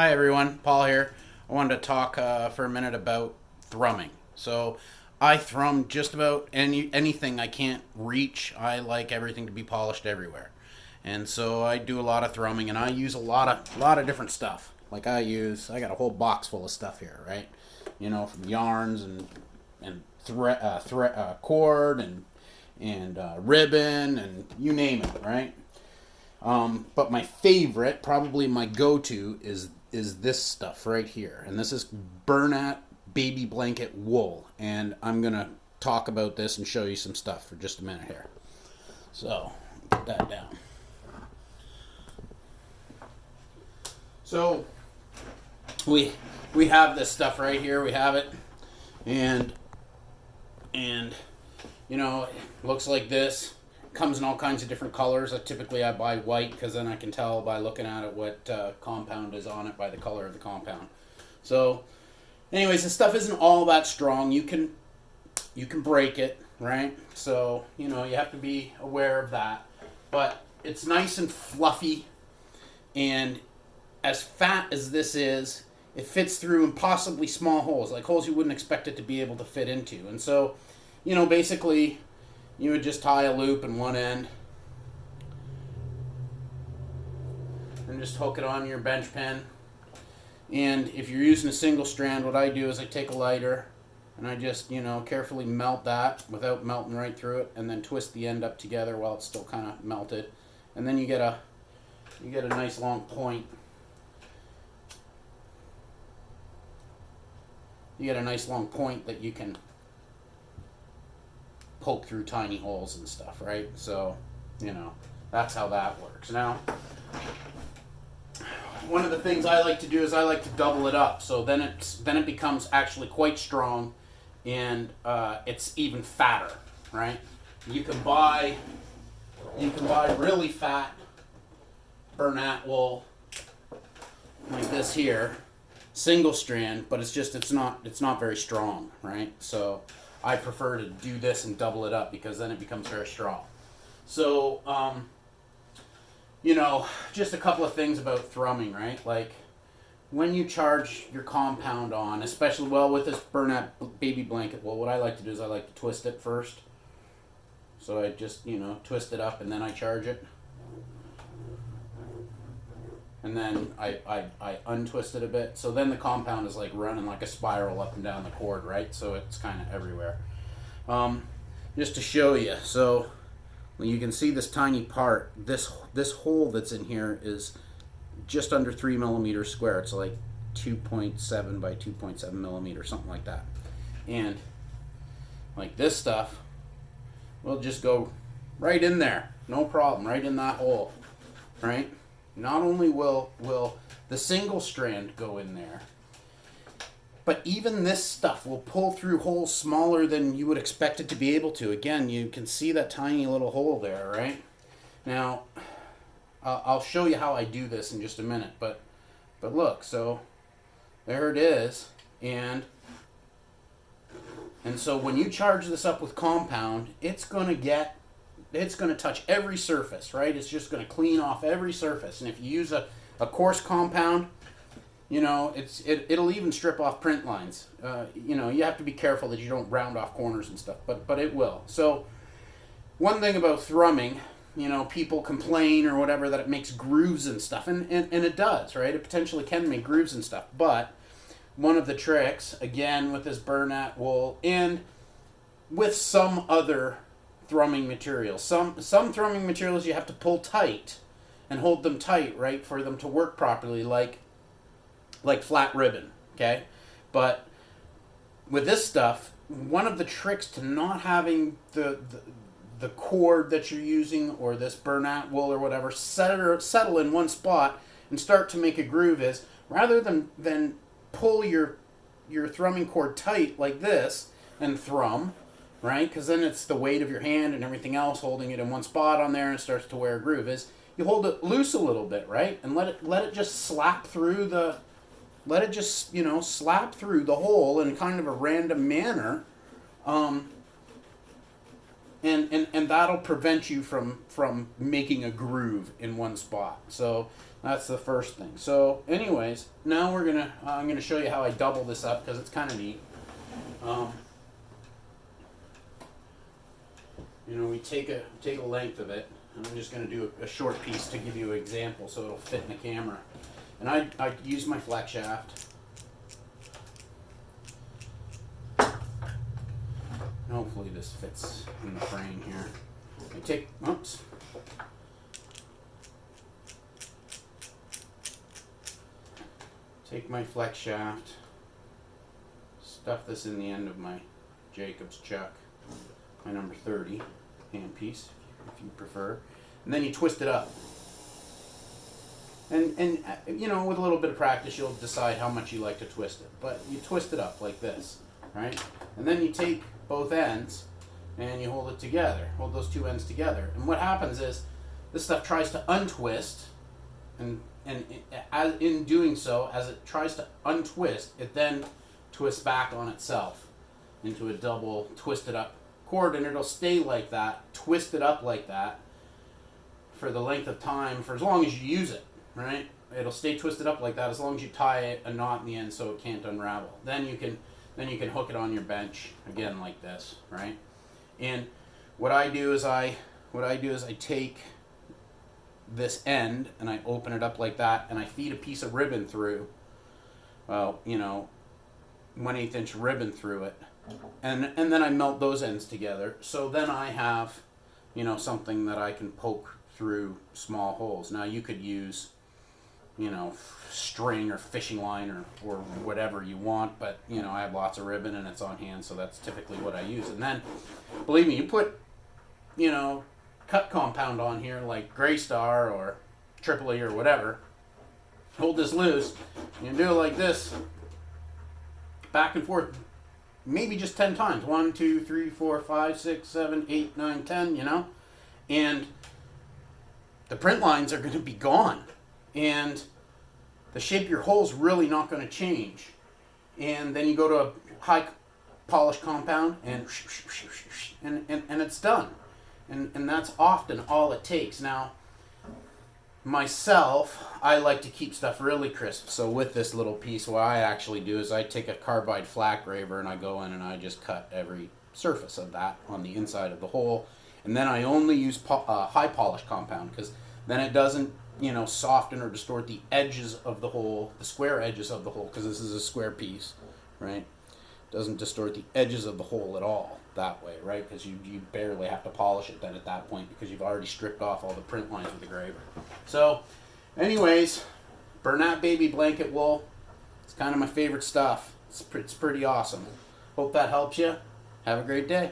Hi everyone, Paul here. I wanted to talk for a minute about thrumming. So I thrum just about anything I can't reach. I like everything to be polished everywhere, and so I do a lot of thrumming, and I use a lot of different stuff. Like I got a whole box full of stuff here, right? From yarns and cord and ribbon and you name it, right? But my favorite, probably my go-to, is this stuff right here, and this is Bernat baby blanket wool, and I'm gonna talk about this and show you some stuff for just a minute here. So put that down. So we we have this stuff right here. We have it, and and it looks like this. Comes in all kinds of different colors. Typically, I buy white because then I can tell by looking at it what compound is on it by the color of the compound. So, anyways, this stuff isn't all that strong. You can break it, right? So you have to be aware of that. But it's nice and fluffy, and as fat as this is, it fits through impossibly small holes, like holes you wouldn't expect it to be able to fit into. And so, basically you would just tie a loop in one end and just hook it on your bench pin. And if you're using a single strand, what I do is I take a lighter and I just, carefully melt that without melting right through it, and then twist the end up together while it's still kind of melted. And then you get a nice long point. You get a nice long point that you can poke through tiny holes and stuff, right? So, that's how that works. Now, one of the things I like to do is I like to double it up, so then it becomes actually quite strong, and it's even fatter, right? You can buy really fat Bernat wool like this here, single strand, but it's not very strong, right? So I prefer to do this and double it up because then it becomes very strong. So, just a couple of things about thrumming, right? Like, when you charge your compound on, especially, with this Bernat baby blanket, what I like to do is I like to twist it first. So I just, twist it up and then I charge it. And then I untwist it a bit. So then the compound is like running like a spiral up and down the cord, right? So it's kind of everywhere. Just to show you, so you can see this tiny part. This hole that's in here is just under 3 millimeters square. It's like 2.7 by 2.7 millimeters, something like that. And like this stuff will just go right in there, no problem, right in that hole, right? Not only will the single strand go in there, but even this stuff will pull through holes smaller than you would expect it to be able to. Again, you can see that tiny little hole there, right? Now, I'll show you how I do this in just a minute, but look, so there it is, and so when you charge this up with compound, it's going to touch every surface, right? It's just going to clean off every surface. And if you use a coarse compound, it'll even strip off print lines. You have to be careful that you don't round off corners and stuff, but it will. So one thing about thrumming, people complain or whatever that it makes grooves and stuff, and it does, right? It potentially can make grooves and stuff, but one of the tricks, again, with this Bernat wool and with some other thrumming materials. Some thrumming materials you have to pull tight and hold them tight, right, for them to work properly, like flat ribbon, okay? But with this stuff, one of the tricks to not having the cord that you're using or this Bernat wool or whatever settle in one spot and start to make a groove is, rather than pull your thrumming cord tight like this and thrum, right? Because then it's the weight of your hand and everything else holding it in one spot on there, and it starts to wear a groove. Is you hold it loose a little bit, right, and let it just slap through slap through the hole in kind of a random manner, and that'll prevent you from making a groove in one spot. So That's the first thing. So anyways, now I'm gonna show you how I double this up because it's kind of neat. We take a length of it, and I'm just gonna do a short piece to give you an example so it'll fit in the camera. And I use my flex shaft. Hopefully this fits in the frame here. Take my flex shaft, stuff this in the end of my Jacob's chuck, my number 30 handpiece, if you prefer, and then you twist it up. And with a little bit of practice, you'll decide how much you like to twist it. But you twist it up like this, right? And then you take both ends and you hold it together. Hold those two ends together. And what happens is this stuff tries to untwist, and in doing so, as it tries to untwist, it then twists back on itself into a double twisted up cord, and it'll stay like that, twisted up like that, for the length of time, for as long as you use it, right? It'll stay twisted up like that as long as you tie a knot in the end so it can't unravel. Then you can hook it on your bench again like this, right? And what I do is I take this end and I open it up like that, and I feed a piece of ribbon through, 1/8 inch ribbon through it, and then I melt those ends together. So then I have, something that I can poke through small holes. Now you could use, string or fishing line or whatever you want, but I have lots of ribbon and it's on hand, so that's typically what I use. And then, believe me, you put, cut compound on here like Gray Star or Triple E or whatever, hold this loose, you do it like this, back and forth, maybe just 10 times, 1, 2, 3, 4, 5, 6, 7, 8, 9, 10, and the print lines are going to be gone, and the shape of your hole's really not going to change. And then you go to a high polish compound and it's done. And that's often all it takes. Now, myself, I like to keep stuff really crisp. So with this little piece, what I actually do is I take a carbide flat graver and I go in and I just cut every surface of that on the inside of the hole. And then I only use high polish compound, because then it doesn't, soften or distort the edges of the hole, the square edges of the hole, because this is a square piece, right? Doesn't distort the edges of the hole at all that way, right? Because you barely have to polish it then at that point, because you've already stripped off all the print lines with the graver. So, anyways, Bernat baby blanket wool. It's kind of my favorite stuff. It's pretty awesome. Hope that helps you. Have a great day.